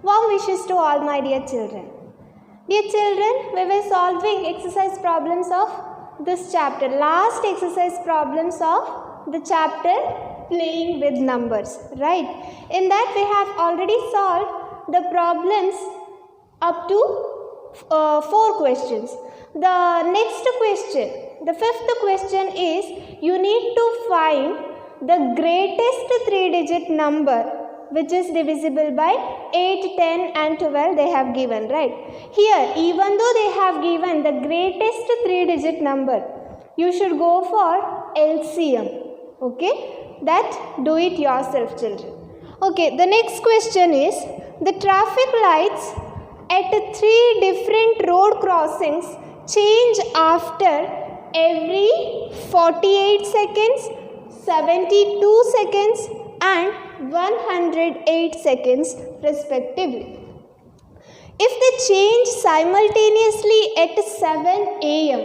Warm wishes to all my dear children. Dear children, we were solving exercise problems of this chapter, last exercise problems of the chapter playing with numbers, right? In that we have already solved the problems up to 4 questions. The next question, the 5th question is you need to find the greatest 3-digit number which is divisible by 8, 10 and 12 they have given, right? Here, even though they have given the greatest 3-digit number, you should go for LCM, okay? That do it yourself, children. Okay, the next question is the traffic lights at 3 different road crossings change after every 48 seconds, 72 seconds and 108 seconds respectively. If they change simultaneously at 7 a.m.,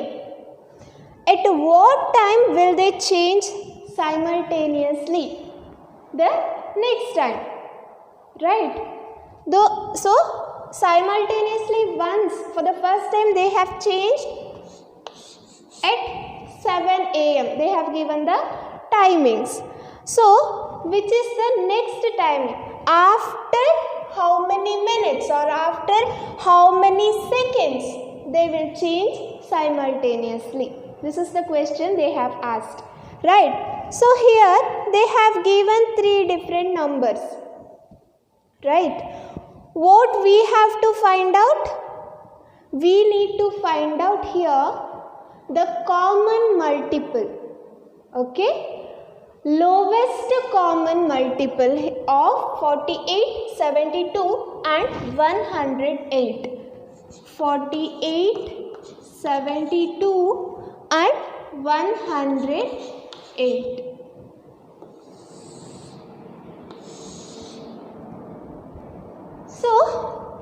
at what time will they change simultaneously? The next time, right? So simultaneously once, for the first time they have changed at 7 a.m. They have given the timings. So, which is the next timing? After how many minutes or after how many seconds they will change simultaneously? This is the question they have asked, right? So, here they have given 3 different numbers, right? What we have to find out? We need to find out here the common multiple, okay? Lowest common multiple of 48, 72 and 108. 48, 72 and 108. So,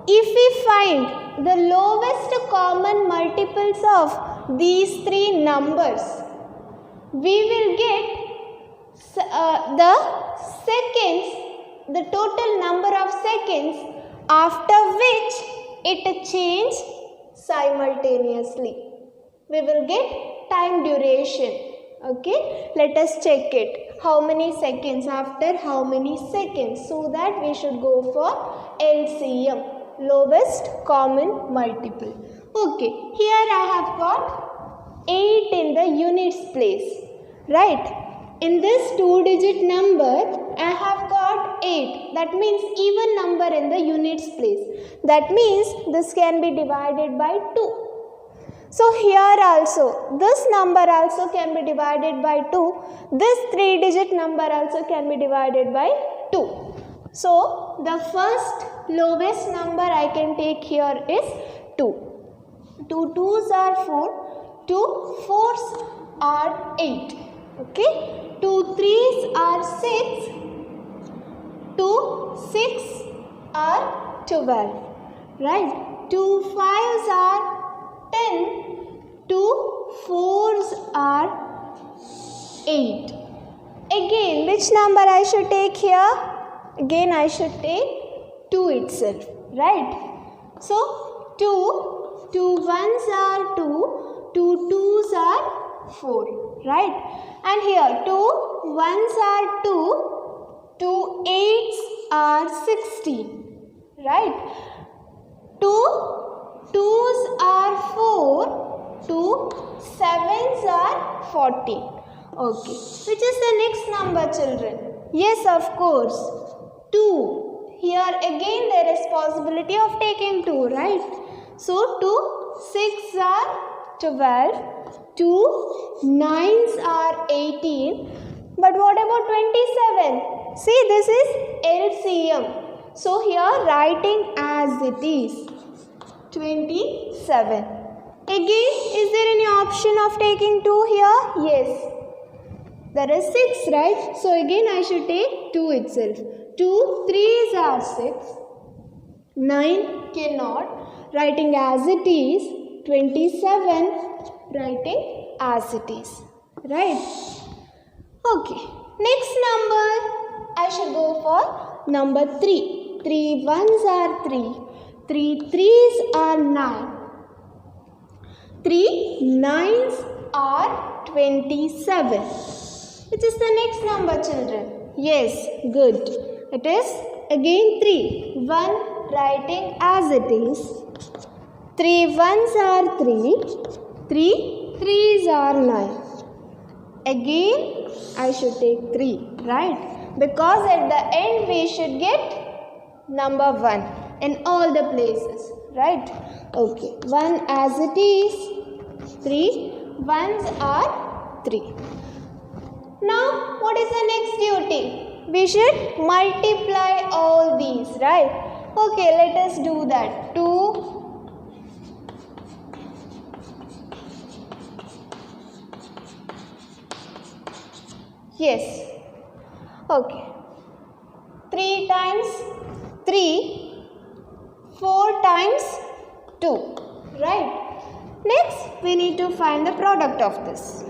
if we find the lowest common multiples of these 3 numbers, we will get the seconds, the total number of seconds after which it changed simultaneously. We will get time duration. Okay, let us check it. How many seconds after how many seconds? So that we should go for LCM, lowest common multiple. Okay, here I have got 8 in the units place, right? In this 2-digit number, I have got 8. That means even number in the units place. That means this can be divided by 2. So here also, this number also can be divided by 2. This 3-digit number also can be divided by 2. So the first lowest number I can take here is 2. 2 2s are 4. 2 4s are 8. Okay. 2 3s are 6. 2 6 are 12. Right. 2 5s are 10, 2 4s are 8. Again, which number I should take here? Again, I should take 2 itself, right? So, 2 1s are 2, 2 2s are 4, right? And here, 2 1s are 2, 2 8s are 16, right? 2 2s are 4, 2 7s are 14. Okay. Which is the next number, children? Yes, of course. 2. Here again there is possibility of taking 2, right? So 2 6 are 12, 2 9s are 18. But what about 27? See, this is LCM. So here writing as it is. 27. Again, is there any option of taking 2 here? Yes. There is 6, right? So again I should take 2 itself. 2 3s are 6. 9 cannot. Writing as it is. 27. Writing as it is. Right? Okay. Next number, I should go for number 3. 3 ones are 3, 3 threes are 9, 3 nines are 27. Which is the next number, children? Yes, good. It is again 3. 1 writing as it is. 3 ones are 3, 3 threes are 9. Again I should take 3, right? Because at the end we should get number 1 in all the places, right? Okay, 1 as it is, 3 ones are 3. Now what is the next duty? We should multiply all these, right? Okay, let us do that. 2 yes, okay, 3 times 3, 4 times 2, right? Next we need to find the product of this.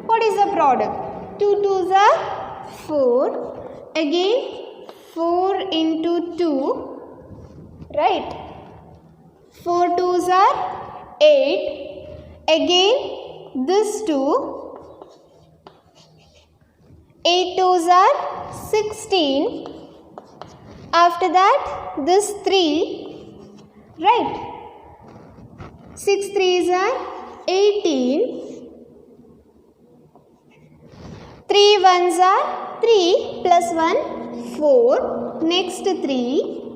What is the product? 2 2s are 4, again 4 into 2, right? 4 2s are 8, again this 2, 8 2s are 16, after that this 3, right? 6 3s are 18, 3 ones are 3 plus 1 4, next 3,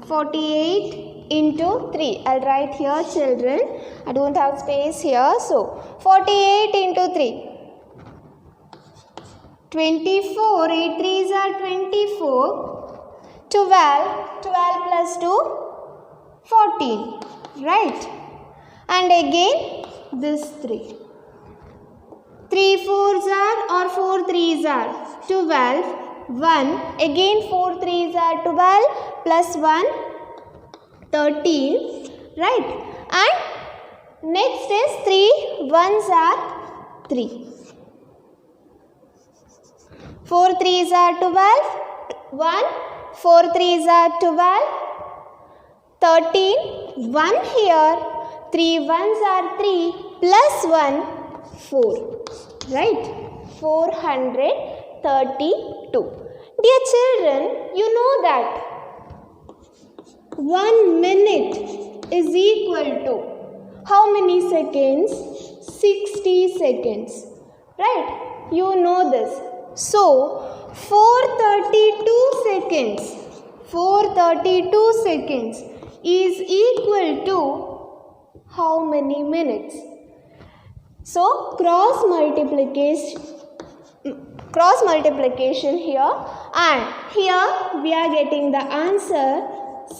48 into 3. I'll write here, children. I don't have space here, so 48 into 3. 24, 8 3s are 24, 12 plus 2, 14, right? And again this 3. 3 4s are or 4 3s are 12, 1, again 4 3s are 12 plus 1, 13, right? And next is 3 1s are 3. 4 3s are 12, 1, 4 3s are 12, 13, 1 here, 3 1s are 3 plus 1, 4, right? 432. Dear children, you know that 1 minute is equal to how many seconds? 60 seconds, right? You know this. So 432 seconds is equal to how many minutes? So cross multiplication here, and here we are getting the answer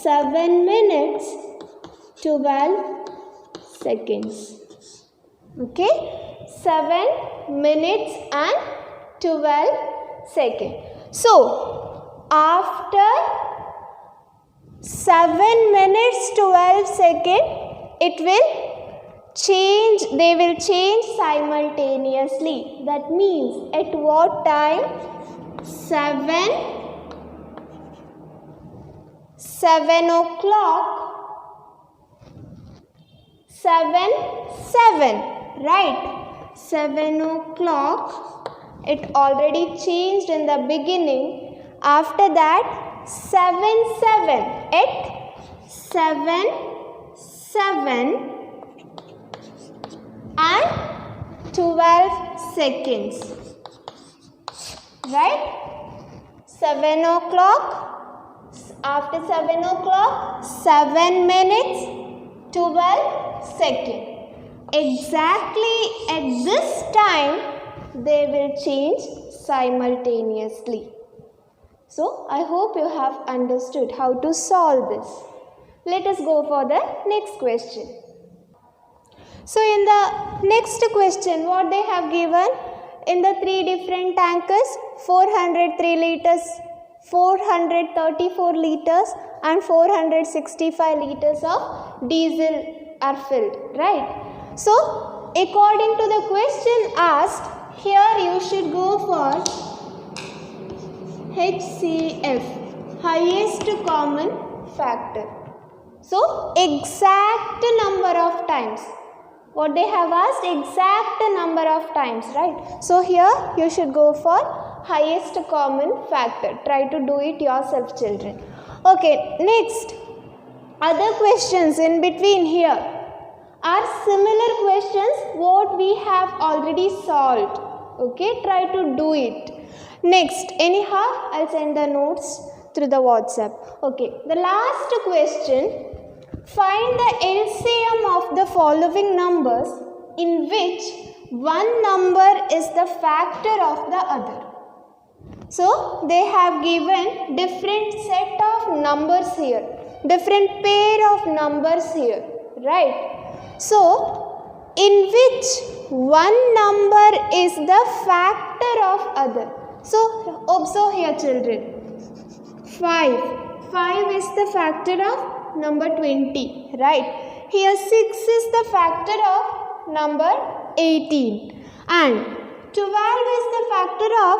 7 minutes 12 seconds. Okay, 7 minutes and 12 seconds. So after 7 minutes 12 seconds, it will change, they will change simultaneously. That means at what time? 7 o'clock, 7, right? 7 o'clock, it already changed in the beginning. After that 7 at 7 and 12 seconds, right? 7 o'clock, after 7 o'clock, 7 minutes 12 seconds. Exactly at this time they will change simultaneously. So I hope you have understood how to solve this. Let us go for the next question. So in the next question, what they have given? In the 3 different tankers, 403 liters, 434 liters and 465 liters of diesel are filled, right? So according to the question asked, here you should go for HCF. highest common factor. So exact number of times. What they have asked, exact number of times, right? So here you should go for highest common factor. Try to do it yourself, children. Okay, next. Other questions in between here are similar questions what we have already solved. Okay, try to do it. Next, anyhow, I'll send the notes through the WhatsApp. Okay, the last question. Find the LCM of the following numbers in which one number is the factor of the other. So, they have given different set of numbers here, different pair of numbers here, right? So, in which one number is the factor of other. So, observe here, children. 5. 5 is the factor of number 20, right? Here 6 is the factor of number 18 and 12 is the factor of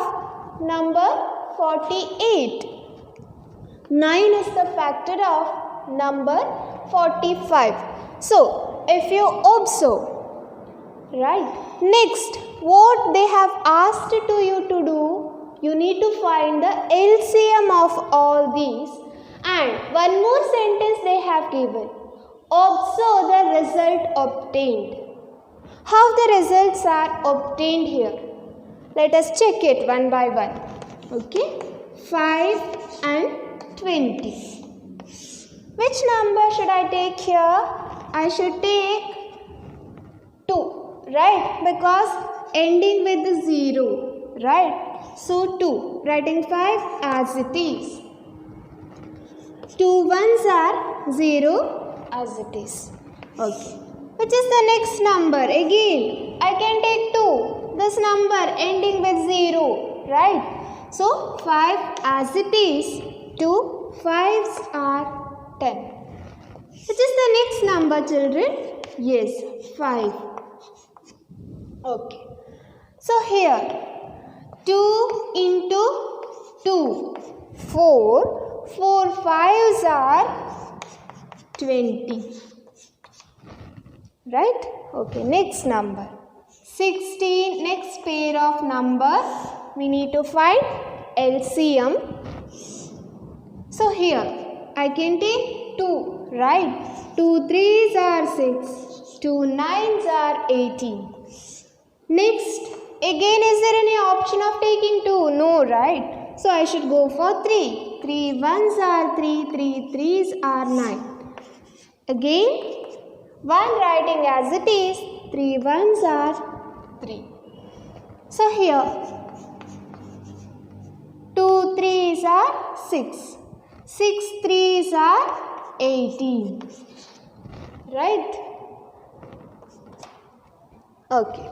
number 48. 9 is the factor of number 45. So, if you observe, right, next what they have asked to you to do, you need to find the LCM of all these. And one more sentence they have given. Observe the result obtained. How the results are obtained here? Let us check it one by one. Okay. 5 and 20. Which number should I take here? I should take 2. Right? Because ending with 0. Right? So 2. Writing 5 as it is. 2 ones are 0 as it is. Okay. Which is the next number? Again, I can take 2. This number ending with 0. Right? So, 5 as it is. 2 5s are 10. Which is the next number, children? Yes, 5. Okay. So, here 2 into 2. 4. 4 5s are 20. Right? Okay, next number. 16, next pair of numbers. We need to find LCM. So here, I can take 2, right? 2 3s are 6. 2 9s are 18. Next, again is there any option of taking 2? No, right? So I should go for 3. 3 1s are 3. 3 3s are 9. Again, 1 writing as it is. 3 1s are 3. So here, 2 3s are 6. 6 3s are 18. Right? Okay.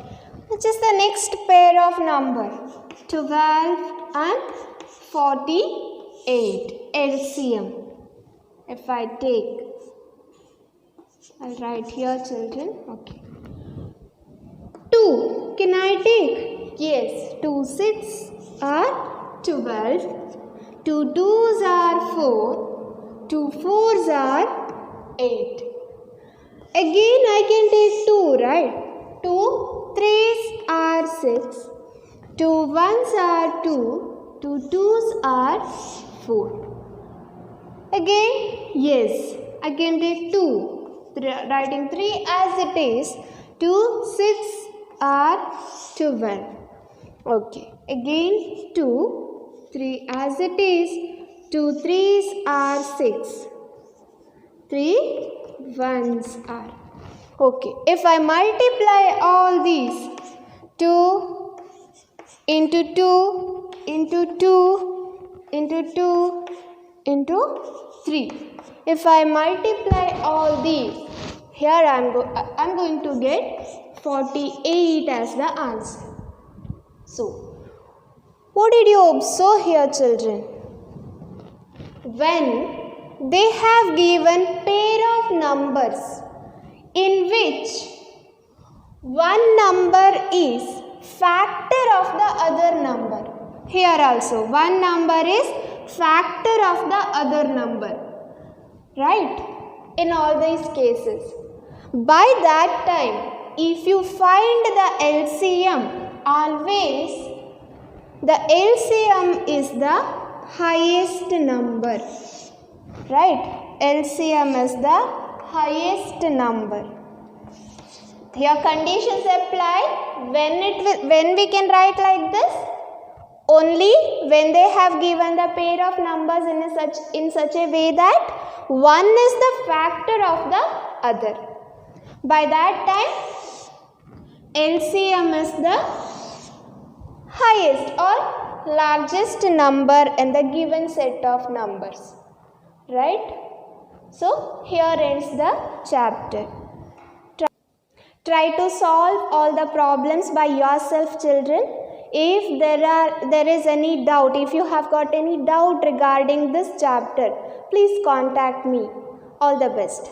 Which is the next pair of number? 12 and 48. LCM. If I take, I'll write here, children. Okay. 2. Can I take? Yes. 2 6 are 12. 2 2s are 4. 2 4s are 8. Again I can take 2, right? 2 3s are 6. 2 1s are 2. 2 2s are 4. Again, yes, I can take 2. Writing 3 as it is. 2 6 are 12. Okay. Again 2. 3 as it is. 2 3s are 6. 3 1s are. Okay. If I multiply all these, 2 into 2 into 2 into 2 into 3. If I multiply all these, here I am going to get 48 as the answer. So, what did you observe here, children? When they have given pair of numbers in which one number is factor of the other number. Here also one number is factor of the other number, right? In all these cases. By that time, if you find the LCM, always the LCM is the highest number, right? LCM is the highest number. Here conditions apply. When we can write like this? Only when they have given the pair of numbers in such a way that one is the factor of the other. By that time, LCM is the highest or largest number in the given set of numbers, right? So here ends the chapter. Try to solve all the problems by yourself, children. If there is any doubt, if you have got any doubt regarding this chapter, please contact me. All the best.